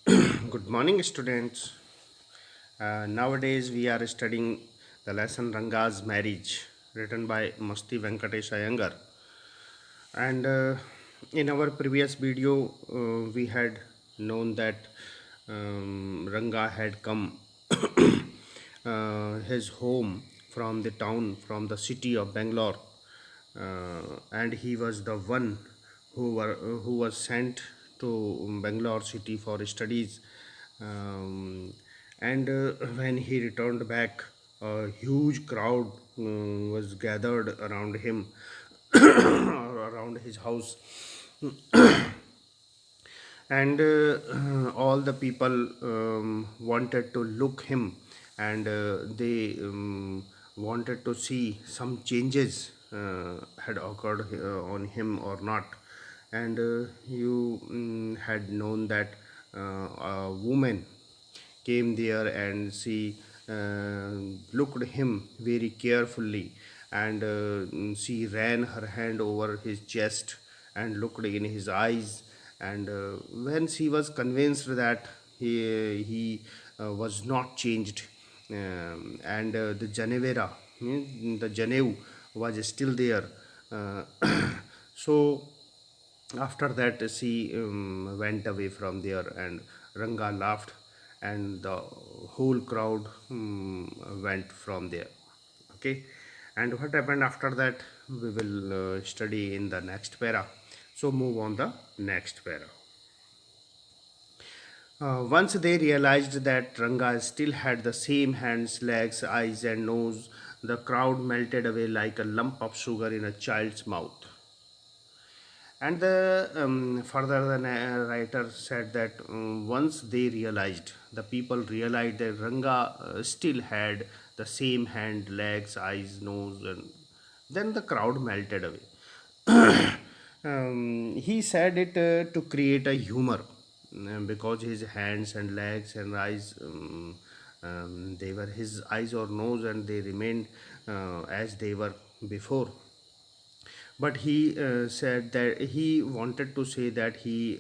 Good morning, students. Nowadays, we are studying the lesson Ranga's Marriage, written by Masti Venkatesh Iyengar. And in our previous video, we had known that Ranga had come his home from the town, from the city of Bangalore, and he was the one who was sent to Bangalore city for studies. Um, and when he returned back, a huge crowd was gathered around him, around his house, and all the people wanted to look him, and they wanted to see some changes had occurred on him or not. And you had known that a woman came there, and she looked him very carefully, and she ran her hand over his chest and looked in his eyes. And when she was convinced that he was not changed, and the janevera, the janev was still there. uh, so after that, she went away from there, and Ranga laughed, and the whole crowd went from there. Okay, and what happened after that, we will study in the next para. So move on the next para. Once they realized that Ranga still had the same hands, legs, eyes, and nose, the crowd melted away like a lump of sugar in a child's mouth. And the further the writer said that once they realized, the people realized that Ranga still had the same hand, legs, eyes, nose, and then the crowd melted away. He said it to create a humor, because his hands and legs and eyes, they were his eyes or nose, and they remained as they were before. But he said that he wanted to say that he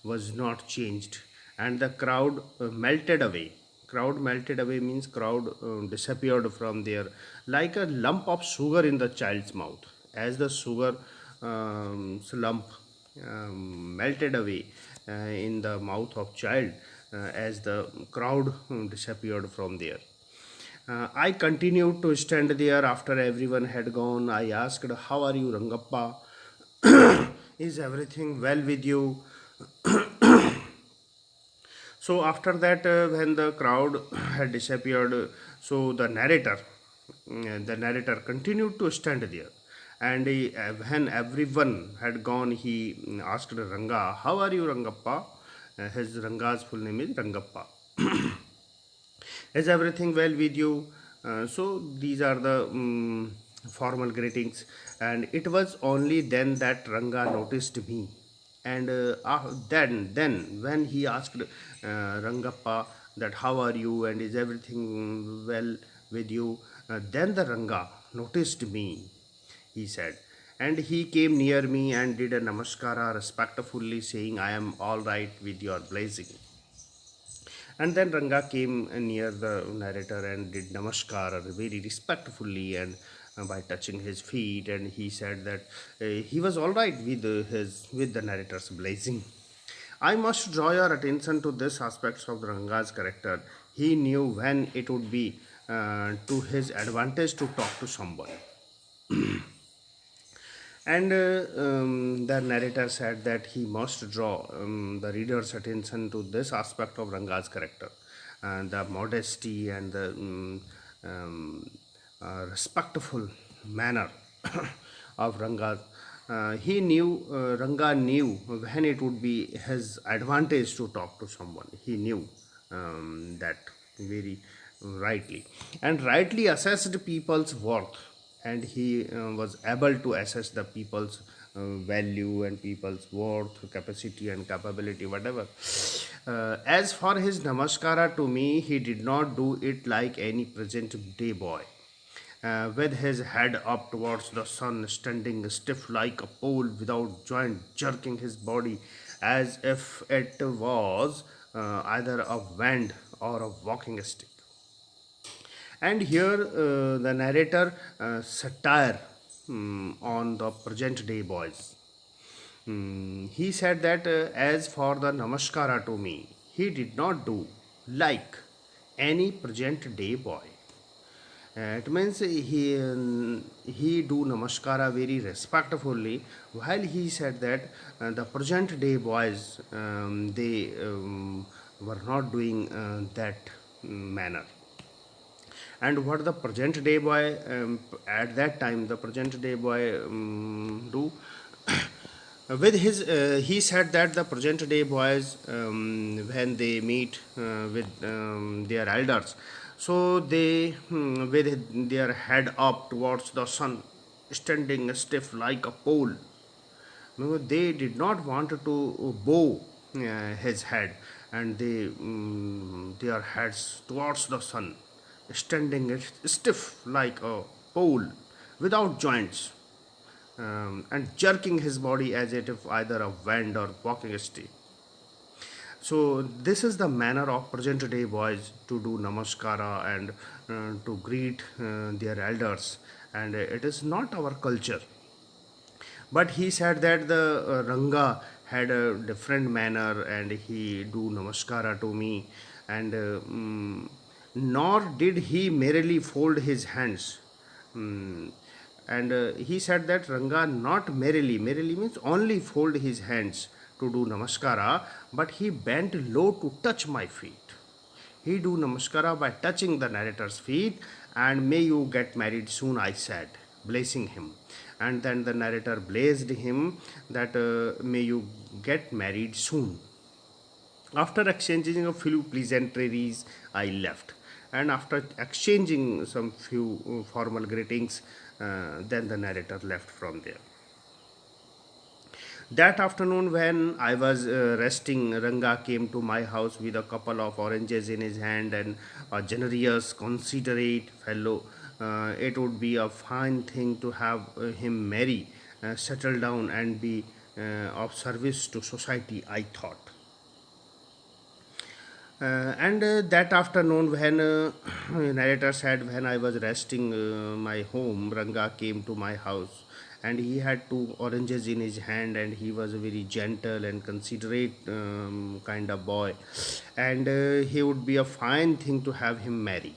was not changed, and the crowd melted away. Crowd melted away means crowd disappeared from there like a lump of sugar in the child's mouth. As the sugar lump melted away in the mouth of child, as the crowd disappeared from there. I continued to stand there after everyone had gone. I asked, "How are you, Rangappa? Is everything well with you?" So, after that, when the crowd had disappeared, so the narrator continued to stand there. And when everyone had gone, he asked Ranga, "How are you, Rangappa?" His Ranga's full name is Rangappa. Is everything well with you? So these are the formal greetings, and it was only then that Ranga noticed me. And then when he asked Rangappa that how are you and is everything well with you, then the Ranga noticed me, he said. And he came near me and did a namaskara respectfully, saying, "I am all right with your blessing." And then Ranga came near the narrator and did namaskar very respectfully, and by touching his feet, and he said that he was all right with the narrator's blessing. I must draw your attention to this aspects of Ranga's character. He knew when it would be to his advantage to talk to someone. And the narrator said that he must draw the reader's attention to this aspect of Ranga's character, the modesty and the respectful manner of Ranga. Ranga knew when it would be his advantage to talk to someone. He knew that very rightly, and rightly assessed people's worth, and he was able to assess the people's value and people's worth, capacity and capability, whatever. As for his namaskara to me, he did not do it like any present day boy, with his head up towards the sun, standing stiff like a pole without joint, jerking his body as if it was either a wand or a walking stick. And here the narrator satire on the present day boys. He said that as for the namaskara to me, he did not do like any present day boy. It means he do namaskara very respectfully, while he said that the present day boys they were not doing that manner. And what the present day boy at that time the present day boy do with his he said that the present day boys when they meet with their elders, so they with their head up towards the sun, standing stiff like a pole. No, they did not want to bow his head, and they their heads towards the sun, standing stiff like a pole, without joints, and jerking his body as if either a wand or walking stick. So this is the manner of present day boys to do namaskara and to greet their elders, and it is not our culture. But he said that the Ranga had a different manner and he do namaskara to me, and nor did he merely fold his hands. Mm, and he said that Ranga not merely means only fold his hands to do namaskara, but he bent low to touch my feet. He do namaskara by touching the narrator's feet, and may you get married soon, I said, blessing him. And then the narrator blessed him that may you get married soon. After exchanging a few pleasantries, I left. And after exchanging some few formal greetings, then the narrator left from there. That afternoon, when I was resting, Ranga came to my house with a couple of oranges in his hand and a generous, considerate fellow. It would be a fine thing to have him marry, settle down, and be of service to society, I thought. And that afternoon, when narrator said, when I was resting my home, Ranga came to my house, and he had two oranges in his hand, and he was a very gentle and considerate kind of boy, and he would be a fine thing to have him marry,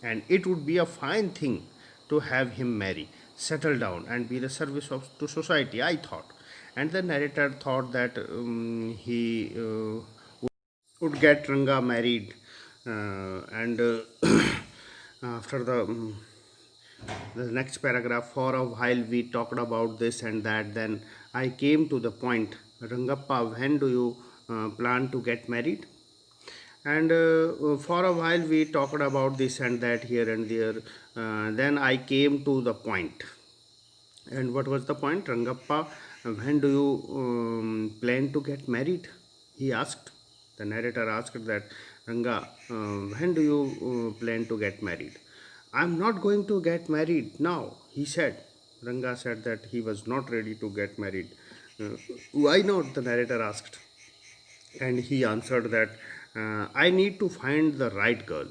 and it would be a fine thing to have him marry, settle down, and be the service of to society, I thought. And the narrator thought that he would get Ranga married, and after the next paragraph, for a while we talked about this and that. Then I came to the point, Rangappa, when do you plan to get married? And for a while we talked about this and that here and there. Then I came to the point. And what was the point? Rangappa, when do you plan to get married? He asked. The narrator asked that, Ranga, when do you plan to get married? I'm not going to get married now, he said. Ranga said that he was not ready to get married. Why not? The narrator asked. And he answered that I need to find the right girl.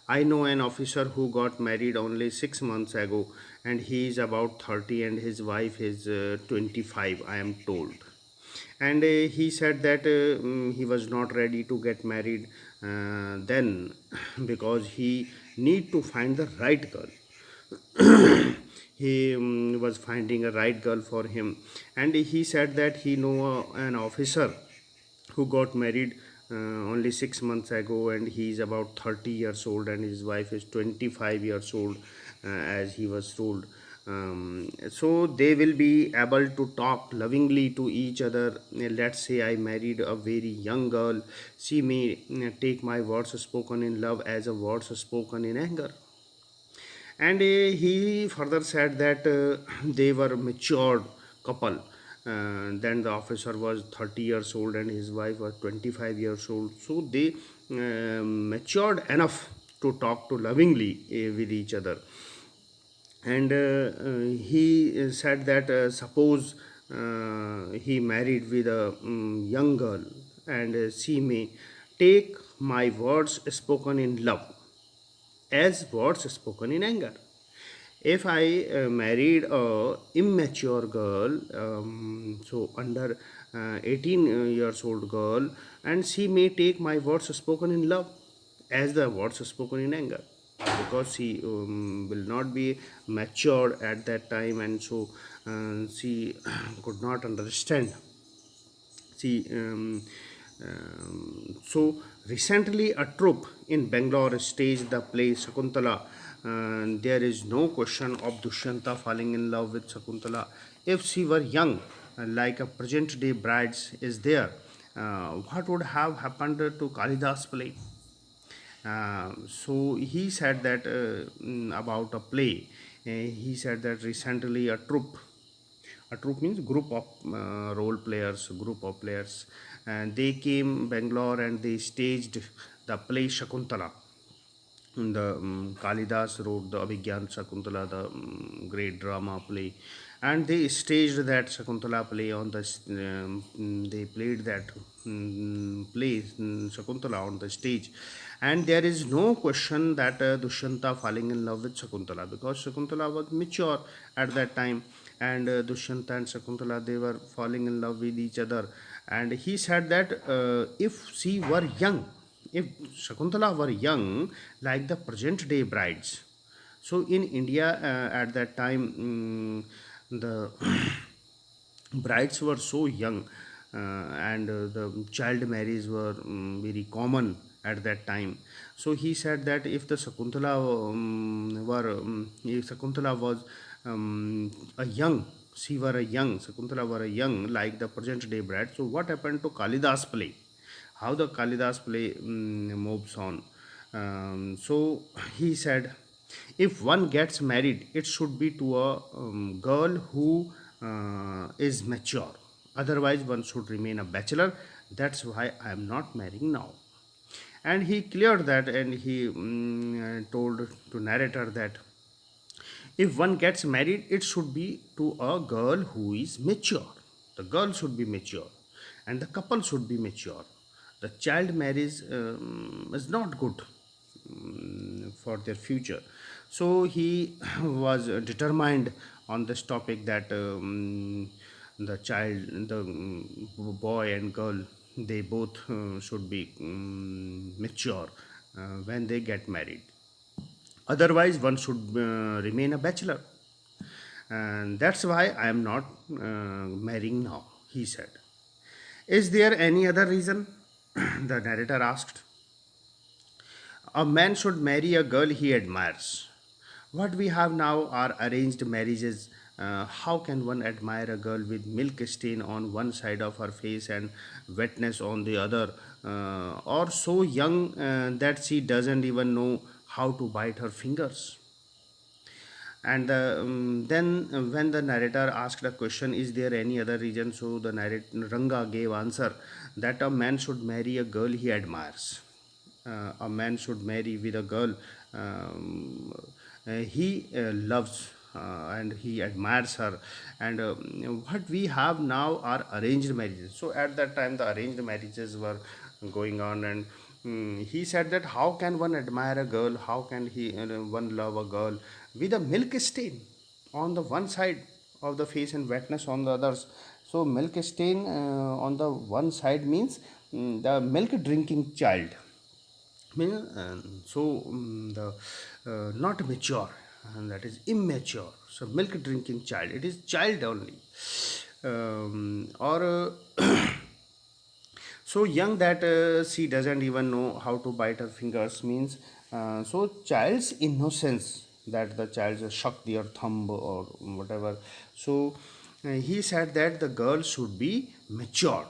I know an officer who got married only 6 months ago, and he is about 30 and his wife is 25, I am told. And he said that he was not ready to get married then because he need to find the right girl. He was finding a right girl for him, and he said that he know an officer who got married only 6 months ago, and he is about 30 years old and his wife is 25 years old, as he was told. So they will be able to talk lovingly to each other. Let's say I married a very young girl, she may take my words spoken in love as a words spoken in anger. And he further said that they were matured couple. Then the officer was 30 years old and his wife was 25 years old, so they matured enough to talk to lovingly with each other. And he said that suppose he married with a young girl, and she may take my words spoken in love as words spoken in anger. If I married a immature girl, so under 18 years old girl, and she may take my words spoken in love as the words spoken in anger, because she will not be matured at that time, and so she could not understand. See, so recently a troupe in Bangalore staged the play Sakuntala. There is no question of Dushyanta falling in love with Sakuntala. If she were young, like a present day brides is there, what would have happened to Kalidas play? So he said that about a play. He said that recently a troupe means group of group of players, and they came Bangalore and they staged the play Shakuntala. The Kalidas wrote the Abhigyan Shakuntala, the great drama play, and they staged that Shakuntala play on the. They played that play Shakuntala on the stage, and there is no question that Dushyanta falling in love with Shakuntala, because Shakuntala was mature at that time, and Dushyanta and Shakuntala, they were falling in love with each other, and he said that if she were young, if Shakuntala were young, like the present day brides. So in India at that time, the brides were so young, and the child marriage were very common at that time. So he said that if the Shakuntala if Shakuntala was a young, she were a young, Shakuntala were a young, like the present day bride. So what happened to Kalidas play? How the Kalidas play moves on? So he said, if one gets married, it should be to a girl who is mature. Otherwise, one should remain a bachelor. That's why I am not marrying now. And he cleared that, and he told to narrator that if one gets married, it should be to a girl who is mature. The girl should be mature, and the couple should be mature. The child marriage is not good for their future. So he was determined on this topic that the child, the boy and girl, they both should be mature when they get married. Otherwise, one should remain a bachelor. And that's why I am not marrying now, he said. Is there any other reason? The narrator asked. A man should marry a girl he admires. What we have now are arranged marriages. How can one admire a girl with milk stain on one side of her face and wetness on the other, or so young that she doesn't even know how to bite her fingers? And then when the narrator asked a question, is there any other reason? So the narrator Ranga gave answer that a man should marry a girl he admires. A man should marry with a girl he loves, and he admires her. And what we have now are arranged marriages. So at that time the arranged marriages were going on, and he said that how can one admire a girl, how can he one love a girl with a milk stain on the one side of the face and wetness on the others. So milk stain on the one side means the milk drinking child, mean, the not mature, and that is immature. So milk drinking child, it is child only, or so young that she doesn't even know how to bite her fingers, means so child's innocence, that the child suck their thumb or whatever. So he said that the girl should be matured.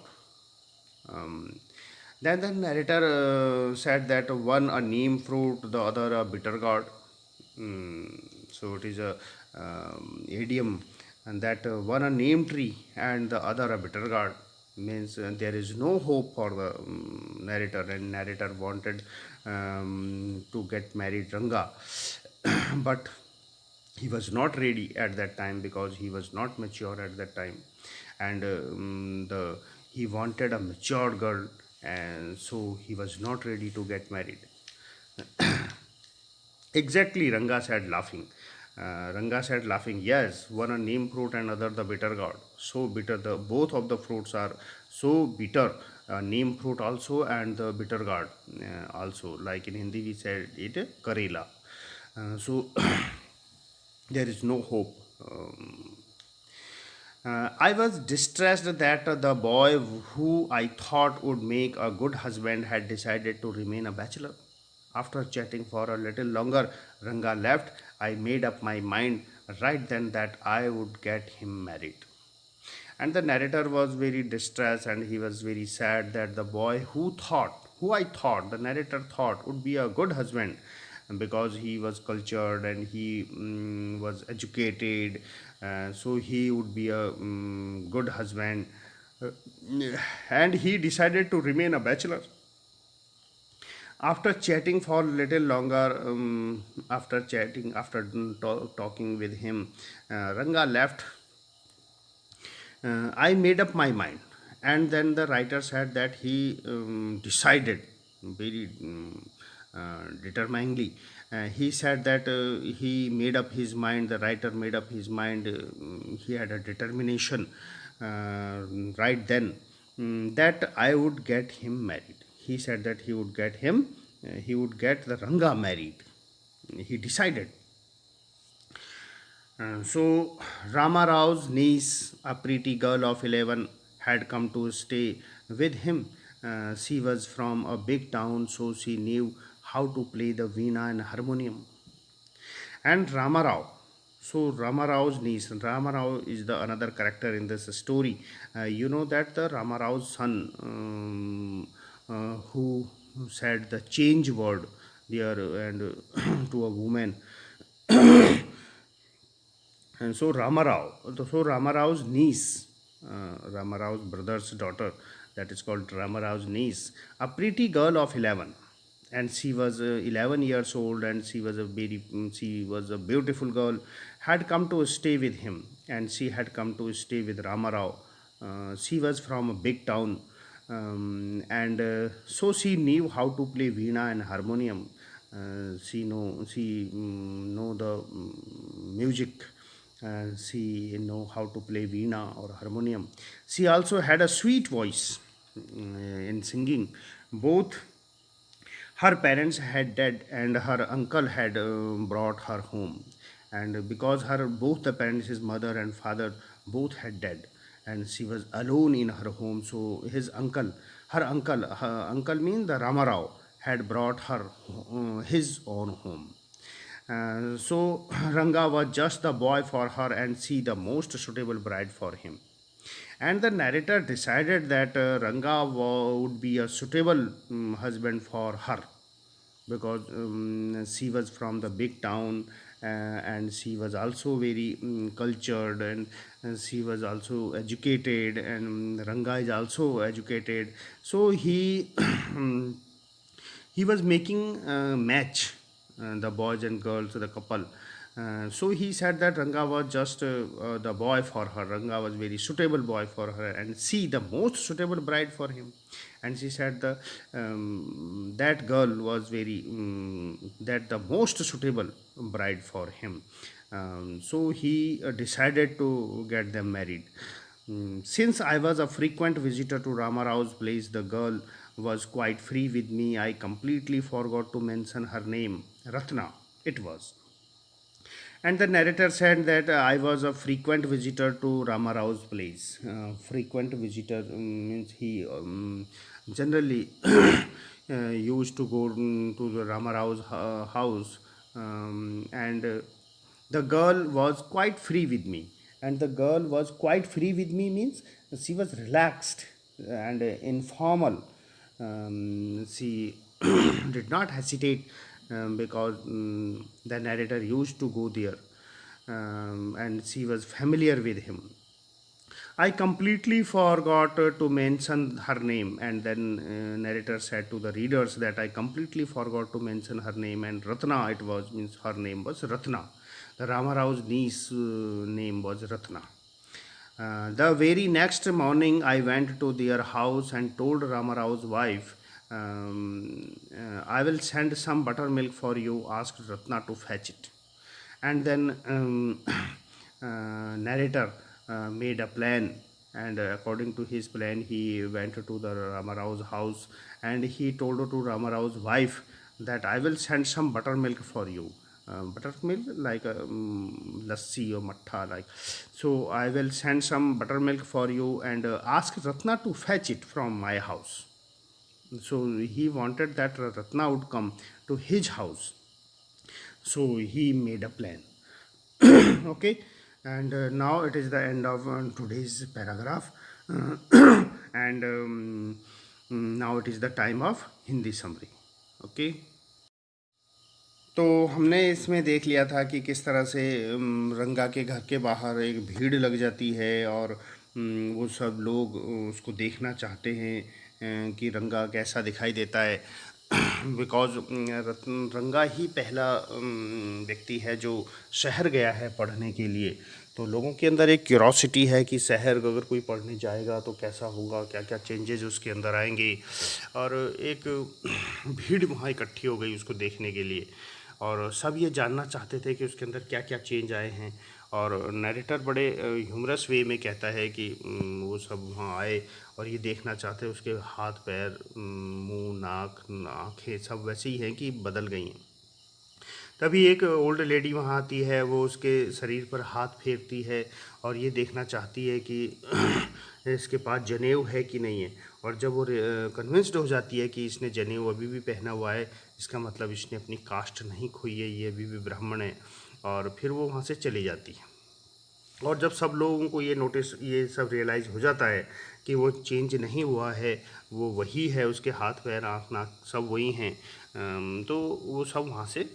um, then the narrator said that one a neem fruit, the other a bitter gourd. So it is a idiom, and that one a neem tree and the other a bitter gourd, means there is no hope for the narrator, and narrator wanted to get married Ranga, but he was not ready at that time because he was not mature at that time. and the he wanted a mature girl, and so he was not ready to get married. Exactly, Ranga said, laughing. Ranga said, laughing, yes, one a neem fruit and other the bitter gourd. So bitter, the both of the fruits are so bitter. Neem fruit also and the bitter gourd also. Like in Hindi, we said it Karela. So there is no hope. I was distressed that the boy who I thought would make a good husband had decided to remain a bachelor. After chatting for a little longer, Ranga left. I made up my mind right then that I would get him married. And the narrator was very distressed and he was very sad that the boy who I thought, the narrator thought would be a good husband because he was cultured and he was educated, so he would be a good husband. Uh, and he decided to remain a bachelor. After chatting for a little longer, after talking with him, Ranga left. I made up my mind. And then the writer said that he decided very determinedly. He said that he made up his mind, the writer made up his mind, he had a determination right then that I would get him married. He said that he would get the Ranga married. He decided. So Rama Rao's niece, a pretty girl of 11, had come to stay with him. She was from a big town, so she knew how to play the veena and harmonium. And Rama Rao. So Rama Rao's niece. Rama Rao is the another character in this story. You know that the Rama Rao's son, who said the change word there and to a woman. And so Ramarao's niece, Ramarao's brother's daughter, that is called Ramarao's niece, a pretty girl of 11, and she was 11 years old, and she was a beautiful girl, had come to stay with him, and she had come to stay with Ramarao. She was from a big town, and so she knew how to play veena and harmonium. She know the music, and she know how to play veena or harmonium. She also had a sweet voice in singing. Both her parents had died and her uncle had brought her home, and because her both the parents, his mother and father, both had died, and she was alone in her home. So her uncle means the Ramarao, had brought her his own home. So Ranga was just the boy for her and she the most suitable bride for him. And the narrator decided that would be a suitable husband for her because she was from the big town, and she was also very cultured, and she was also educated, and Ranga is also educated. So he he was making a match, the boys and girls, the couple. So he said that Ranga was just the boy for her. Ranga was very suitable boy for her, and she the most suitable bride for him. And she said that girl was that the most suitable bride for him. So he decided to get them married. Since I was a frequent visitor to Ramarao's place, the girl was quite free with me. I completely forgot to mention her name. Ratna, it was. And the narrator said that I was a frequent visitor to Ramarao's place. Frequent visitor means he generally used to go to the Ramarao's house, and the girl was quite free with me. And the girl was quite free with me means she was relaxed and informal. She did not hesitate, because the narrator used to go there, and she was familiar with him. I completely forgot to mention her name, and then narrator said to the readers that I completely forgot to mention her name, and Ratna it was, means her name was Ratna. The Ramarao's niece name was Ratna. The very next morning, I went to their house and told Ramarao's wife, I will send some buttermilk for you. Asked Ratna to fetch it. And then narrator made a plan, and according to his plan, he went to the Ramarao's house and he told to Ramarao's wife that I will send some buttermilk for you. Buttermilk like lassi or matha, like. So I will send some buttermilk for you and ask Ratna to fetch it from my house. So he wanted that Ratna would come to his house. So he made a plan. Okay, and now it is the end of today's paragraph. And now it is the time of Hindi summary. Okay, तो हमने इसमें देख लिया था कि किस तरह से रंगा के घर के बाहर एक भीड़ लग जाती है और वो सब लोग उसको देखना चाहते हैं कि रंगा कैसा दिखाई देता है। बिकॉज रंगा ही पहला व्यक्ति है जो शहर गया है पढ़ने के लिए, तो लोगों के अंदर एक क्यूरोसिटी है कि शहर अगर कोई पढ़ने जाएगा तो कैसा होगा, क्या क्या चेंजेस उसके अंदर आएंगे, और एक भीड़ वहाँ इकट्ठी हो गई उसको देखने के लिए और सब ये जानना चाहते थे कि उसके अंदर क्या क्या चेंज आए हैं। और नरेटर बड़े ह्यूमरस वे में कहता है कि वो सब वहाँ आए और ये देखना चाहते हैं उसके हाथ पैर मुंह नाक आँखें सब वैसे ही हैं कि बदल गई हैं। तभी एक ओल्ड लेडी वहाँ आती है, वो उसके शरीर पर हाथ फेरती है और ये देखना चाहती है कि इसके पास जनेऊ है कि नहीं है। और जब वो कन्विंस्ड हो जाती है कि इसने जनेऊ अभी भी पहना हुआ है, इसका मतलब इसने अपनी कास्ट नहीं खोई है, ये अभी भी ब्राह्मण है, और फिर वो वहाँ से चली जाती है। और जब सब लोगों को ये सब रियलाइज़ हो जाता है कि वो चेंज नहीं हुआ है, वो वही है, उसके हाथ पैर आँख नाक सब वही हैं, तो वो सब वहाँ से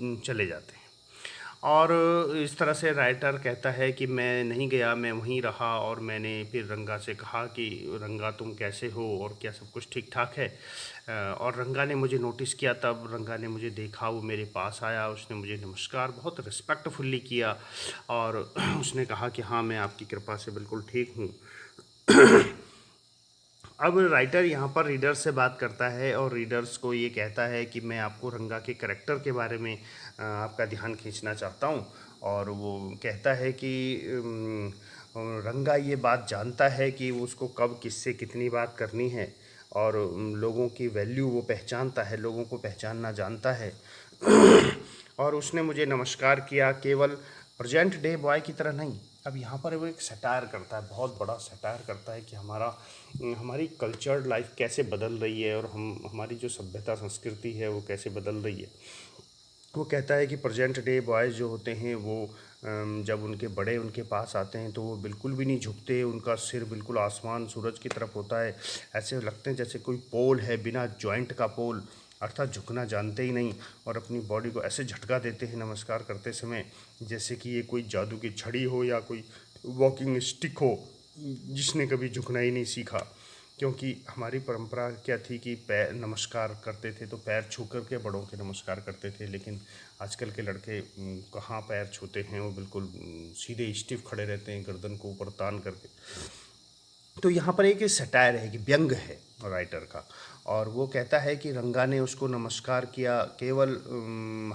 चले जाते हैं। और इस तरह से राइटर कहता है कि मैं नहीं गया, मैं वहीं रहा और मैंने फिर रंगा से कहा कि रंगा तुम कैसे हो और क्या सब कुछ ठीक ठाक है। और रंगा ने मुझे नोटिस किया, तब रंगा ने मुझे देखा, वो मेरे पास आया, उसने मुझे नमस्कार बहुत रिस्पेक्टफुल्ली किया और उसने कहा कि हाँ मैं आपकी कृपा से बिल्कुल ठीक हूँ। अब राइटर यहाँ पर रीडर्स से बात करता है और रीडर्स को ये कहता है कि मैं आपको रंगा के करैक्टर के बारे में आपका ध्यान खींचना चाहता हूँ। और वो कहता है कि रंगा ये बात जानता है कि उसको कब किससे कितनी बात करनी है और लोगों की वैल्यू वो पहचानता है, लोगों को पहचानना जानता है। और उसने मुझे नमस्कार किया, केवल प्रेजेंट डे बॉय की तरह नहीं। अब यहाँ पर वो एक सटायर करता है, बहुत बड़ा सटायर करता है कि हमारी कल्चर्ड लाइफ कैसे बदल रही है और हमारी जो सभ्यता संस्कृति है वो कैसे बदल रही है। वो कहता है कि प्रेजेंट डे बॉयज़ जो होते हैं वो जब उनके बड़े उनके पास आते हैं तो वो बिल्कुल भी नहीं झुकते, उनका सिर बिल्कुल आसमान सूरज की तरफ होता है, ऐसे लगते हैं जैसे कोई पोल है, बिना जॉइंट का पोल, अर्थात झुकना जानते ही नहीं, और अपनी बॉडी को ऐसे झटका देते हैं नमस्कार करते समय जैसे कि ये कोई जादू की छड़ी हो या कोई वॉकिंग स्टिक हो जिसने कभी झुकना ही नहीं सीखा। क्योंकि हमारी परंपरा क्या थी कि पैर नमस्कार करते थे तो पैर छू कर के बड़ों के नमस्कार करते थे, लेकिन आजकल के लड़के कहाँ पैर छूते हैं, वो बिल्कुल सीधे स्टिफ खड़े रहते हैं गर्दन को ऊपर तान करके। तो यहाँ पर एक सटायर है कि व्यंग है राइटर का, और वो कहता है कि रंगा ने उसको नमस्कार किया, केवल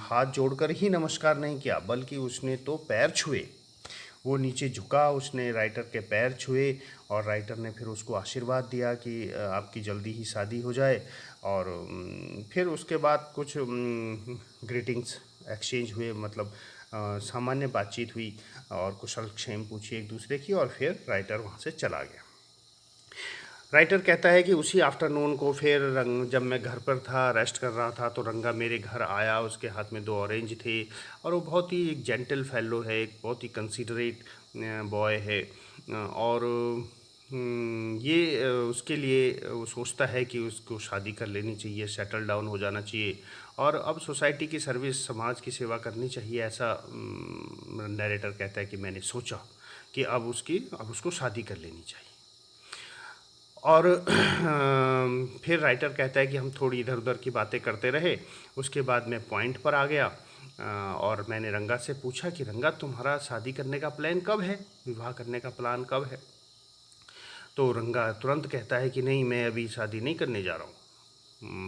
हाथ जोड़कर ही नमस्कार नहीं किया बल्कि उसने तो पैर छुए, वो नीचे झुका, उसने राइटर के पैर छुए और राइटर ने फिर उसको आशीर्वाद दिया कि आपकी जल्दी ही शादी हो जाए। और फिर उसके बाद कुछ ग्रीटिंग्स एक्सचेंज हुए, मतलब सामान्य बातचीत हुई और कुशल क्षेम पूछी एक दूसरे की, और फिर राइटर वहाँ से चला गया। राइटर कहता है कि उसी आफ्टरनून को फिर जब मैं घर पर था, रेस्ट कर रहा था, तो रंगा मेरे घर आया, उसके हाथ में 2 ऑरेंज थे और वो बहुत ही एक जेंटल फेलो है, एक बहुत ही कंसिडरेट बॉय है। और ये उसके लिए वो सोचता है कि उसको शादी कर लेनी चाहिए, सेटल डाउन हो जाना चाहिए और अब सोसाइटी की सर्विस, समाज की सेवा करनी चाहिए, ऐसा नरेटर कहता है कि मैंने सोचा कि अब उसको शादी कर लेनी चाहिए। और फिर राइटर कहता है कि हम थोड़ी इधर उधर की बातें करते रहे, उसके बाद मैं पॉइंट पर आ गया और मैंने रंगा से पूछा कि रंगा, तुम्हारा शादी करने का प्लान कब है, विवाह करने का प्लान कब है? तो रंगा तुरंत कहता है कि नहीं, मैं अभी शादी नहीं करने जा रहा हूँ।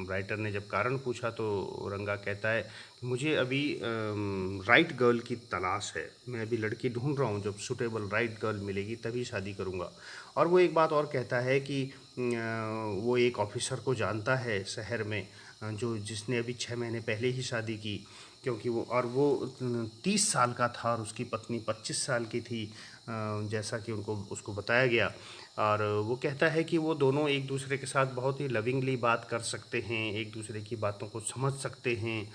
राइटर ने जब कारण पूछा तो रंगा कहता है कि मुझे अभी राइट गर्ल की तलाश है, मैं अभी लड़की ढूंढ रहा हूँ, जब सूटेबल राइट गर्ल मिलेगी तभी शादी करूँगा। और वो एक बात और कहता है कि वो एक ऑफिसर को जानता है शहर में, जो जिसने अभी 6 महीने पहले ही शादी की, क्योंकि वो 30 साल का था और उसकी पत्नी 25 साल की थी, जैसा कि उनको उसको बताया गया। और वो कहता है कि वो दोनों एक दूसरे के साथ बहुत ही लविंगली बात कर सकते हैं, एक दूसरे की बातों को समझ सकते हैं।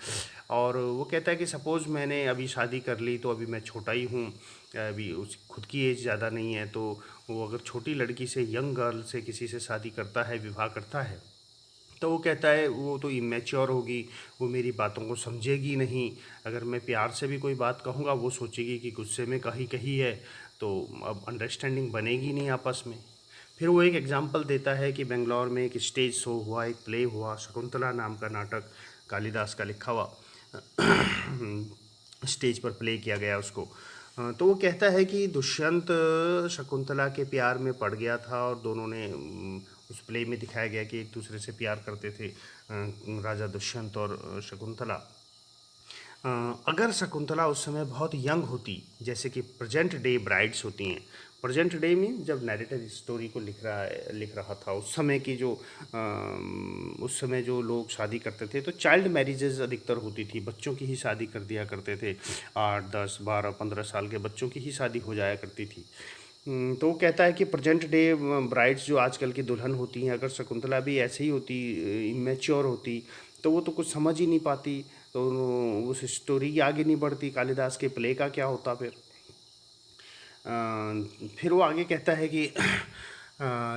और वो कहता है कि सपोज़ मैंने अभी शादी कर ली तो अभी मैं छोटा ही हूँ, अभी उस खुद की एज ज़्यादा नहीं है, तो वो अगर छोटी लड़की से, यंग गर्ल से किसी से शादी करता है, विवाह करता है, तो वो कहता है वो तो इमेच्योर होगी, वो मेरी बातों को समझेगी नहीं। अगर मैं प्यार से भी कोई बात कहूँगा वो सोचेगी कि गुस्से में कही कही है, तो अब अंडरस्टैंडिंग बनेगी नहीं आपस में। फिर वो एक एग्जांपल देता है कि बेंगलोर में एक स्टेज शो हुआ, एक प्ले हुआ, शकुंतला नाम का नाटक, कालिदास का लिखा हुआ, स्टेज पर प्ले किया गया उसको। तो वो कहता है कि दुष्यंत शकुंतला के प्यार में पड़ गया था और दोनों ने उस प्ले में दिखाया गया कि एक दूसरे से प्यार करते थे, राजा दुष्यंत और शकुंतला। अगर शकुंतला उस समय बहुत यंग होती, जैसे कि प्रेजेंट डे ब्राइड्स होती हैं, प्रेजेंट डे में जब नैरेटर स्टोरी को लिख रहा था, उस समय की जो उस समय जो लोग शादी करते थे तो चाइल्ड मैरिजेज अधिकतर होती थी, बच्चों की ही शादी कर दिया करते थे, 8 10 12 15 साल के बच्चों की ही शादी हो जाया करती थी। तो वो कहता है कि प्रेजेंट डे ब्राइड्स जो आजकल की दुल्हन होती हैं, अगर शकुंतला भी ऐसे ही होती, इमेच्योर होती, तो वो तो कुछ समझ ही नहीं पाती, तो उस स्टोरी की आगे नहीं बढ़ती, कालिदास के प्ले का क्या होता फिर। फिर वो आगे कहता है कि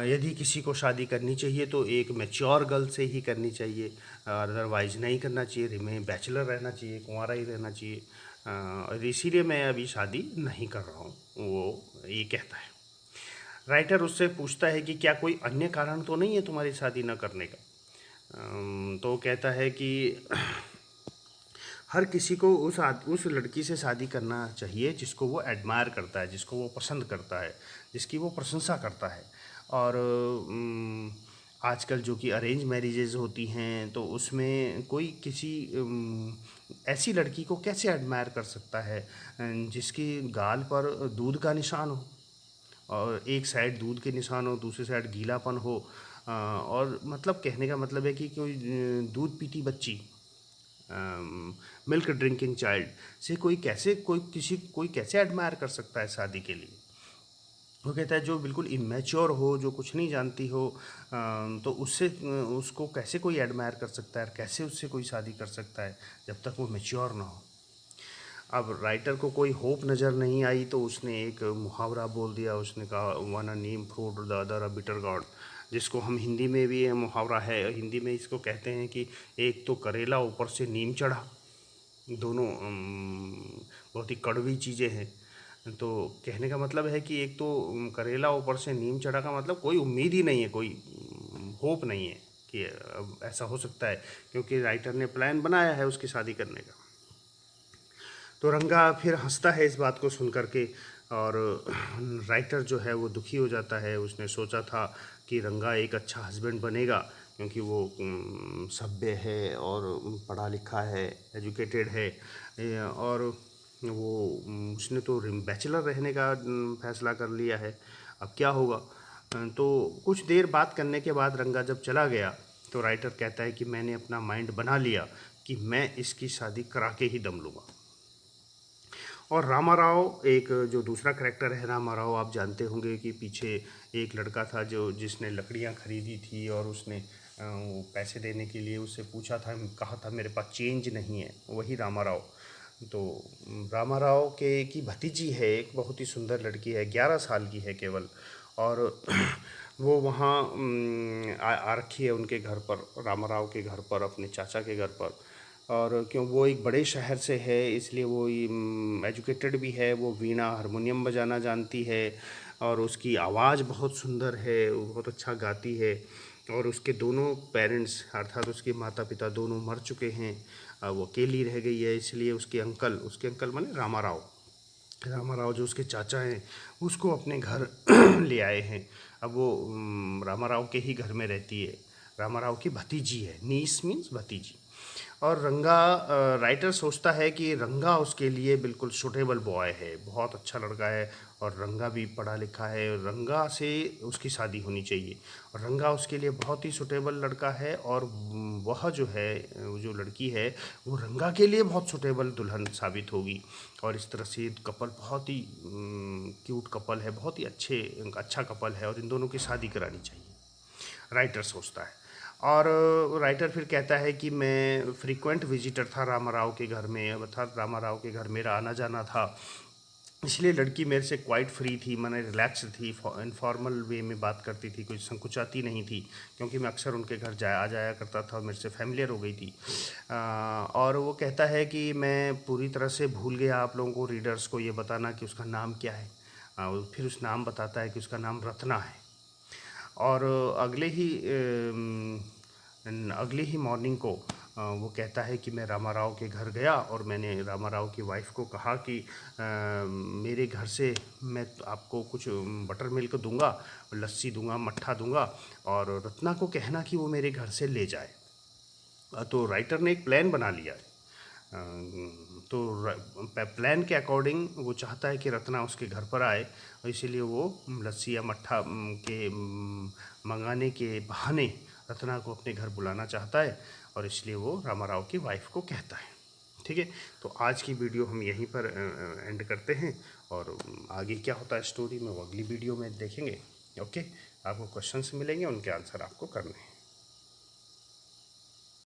यदि किसी को शादी करनी चाहिए तो एक मैच्योर गर्ल से ही करनी चाहिए, अदरवाइज नहीं करना चाहिए, रिमेन बैचलर रहना चाहिए, कुंवारा ही रहना चाहिए, और इसीलिए मैं अभी शादी नहीं कर रहा हूँ, वो ये कहता है। राइटर उससे पूछता है कि क्या कोई अन्य कारण तो नहीं है तुम्हारी शादी न करने का? तो वो कहता है कि हर किसी को उस लड़की से शादी करना चाहिए जिसको वो एडमायर करता है, जिसको वो पसंद करता है, जिसकी वो प्रशंसा करता है। और आजकल जो कि अरेंज मैरिजेज़ होती हैं तो उसमें कोई किसी ऐसी लड़की को कैसे एडमायर कर सकता है जिसकी गाल पर दूध का निशान हो, और एक साइड दूध के निशान हो, दूसरी साइड गीलापन हो, और मतलब कहने का मतलब है कि कोई दूध पीती बच्ची, मिल्क ड्रिंकिंग चाइल्ड से कोई कैसे एडमायर कर सकता है शादी के लिए? वो कहता है जो बिल्कुल इमेच्योर हो, जो कुछ नहीं जानती हो, तो उसको कैसे कोई एडमायर कर सकता है, कैसे उससे कोई शादी कर सकता है जब तक वो मेच्योर ना हो। अब राइटर को कोई होप नज़र नहीं आई तो उसने एक मुहावरा बोल दिया, उसने कहा one a Neem fruit the other a bitter gourd, जिसको हम हिंदी में भी ये मुहावरा है, हिंदी में इसको कहते हैं कि एक तो करेला ऊपर से नीम चढ़ा, दोनों बहुत ही कड़वी चीज़ें हैं। तो कहने का मतलब है कि एक तो करेला ऊपर से नीम चढ़ा का मतलब कोई उम्मीद ही नहीं है, कोई होप नहीं है कि अब ऐसा हो सकता है, क्योंकि राइटर ने प्लान बनाया है उसकी शादी करने का। तो रंगा फिर हंसता है इस बात को सुन कर के, और राइटर जो है वो दुखी हो जाता है। उसने सोचा था कि रंगा एक अच्छा हस्बैंड बनेगा, क्योंकि वो सभ्य है और पढ़ा लिखा है, एजुकेटेड है, और वो उसने तो बैचलर रहने का फैसला कर लिया है, अब क्या होगा। तो कुछ देर बात करने के बाद रंगा जब चला गया तो राइटर कहता है कि मैंने अपना माइंड बना लिया कि मैं इसकी शादी करा के ही दम लूँगा। और रामा राव, एक जो दूसरा करैक्टर है रामा राव, आप जानते होंगे कि पीछे एक लड़का था जो जिसने लकड़ियाँ खरीदी थी और उसने वो पैसे देने के लिए उससे पूछा था, कहा था मेरे पास चेंज नहीं है, वही रामा राव। तो रामा राव के की भतीजी है, एक बहुत ही सुंदर लड़की है, 11 साल की है केवल, और वो वहाँ आ रखी है उनके घर पर, रामा राव के घर पर, अपने चाचा के घर पर। और क्यों वो एक बड़े शहर से है इसलिए वो एजुकेटेड भी है, वो वीणा हारमोनियम बजाना जानती है और उसकी आवाज़ बहुत सुंदर है, वो बहुत अच्छा गाती है। और उसके दोनों पेरेंट्स अर्थात उसके माता पिता दोनों मर चुके हैं। वो अकेली रह गई है, इसलिए उसके अंकल माने रामाराव जो उसके चाचा हैं उसको अपने घर ले आए हैं। अब वो रामाराव के ही घर में रहती है। रामाराव की भतीजी है, नीस मीन्स भतीजी। और राइटर सोचता है कि रंगा उसके लिए बिल्कुल सूटेबल बॉय है, बहुत अच्छा लड़का है और रंगा भी पढ़ा लिखा है, रंगा से उसकी शादी होनी चाहिए और रंगा उसके लिए बहुत ही सूटेबल लड़का है। और वह जो है, जो लड़की है वो रंगा के लिए बहुत सूटेबल दुल्हन साबित होगी। और इस तरह से कपल बहुत ही क्यूट कपल है, बहुत ही अच्छा कपल है और इन दोनों की शादी करानी चाहिए, राइटर सोचता है। और राइटर फिर कहता है कि मैं फ्रीक्वेंट विजिटर था रामाराव के घर में, अर्थात रामाराव के घर मेरा आना जाना था, इसलिए लड़की मेरे से क्वाइट फ्री थी, मैंने रिलैक्स थी, इनफॉर्मल वे में बात करती थी, कोई संकुचाती नहीं थी, क्योंकि मैं अक्सर उनके घर आ जाया करता था और मेरे से फैमिलियर हो गई थी। और वो कहता है कि मैं पूरी तरह से भूल गया आप लोगों को, रीडर्स को ये बताना कि उसका नाम क्या है। फिर उस नाम बताता है कि उसका नाम रत्ना है। और अगले ही मॉर्निंग को वो कहता है कि मैं रामाराव के घर गया और मैंने रामाराव की वाइफ को कहा कि मेरे घर से मैं आपको कुछ बटर मिल्क दूंगा, लस्सी दूंगा, मट्ठा दूंगा और रत्ना को कहना कि वो मेरे घर से ले जाए। तो राइटर ने एक प्लान बना लिया है। तो प्लान के अकॉर्डिंग वो चाहता है कि रत्ना उसके घर पर आए और इसीलिए वो लस्सी या मट्ठा के मंगाने के बहाने रत्ना को अपने घर बुलाना चाहता है और इसलिए वो रामाराव की वाइफ को कहता है। ठीक है, तो आज की वीडियो हम यहीं पर एंड करते हैं और आगे क्या होता है स्टोरी में वो अगली वीडियो में देखेंगे। ओके, आपको क्वेश्चंस मिलेंगे, उनके आंसर आपको करने हैं।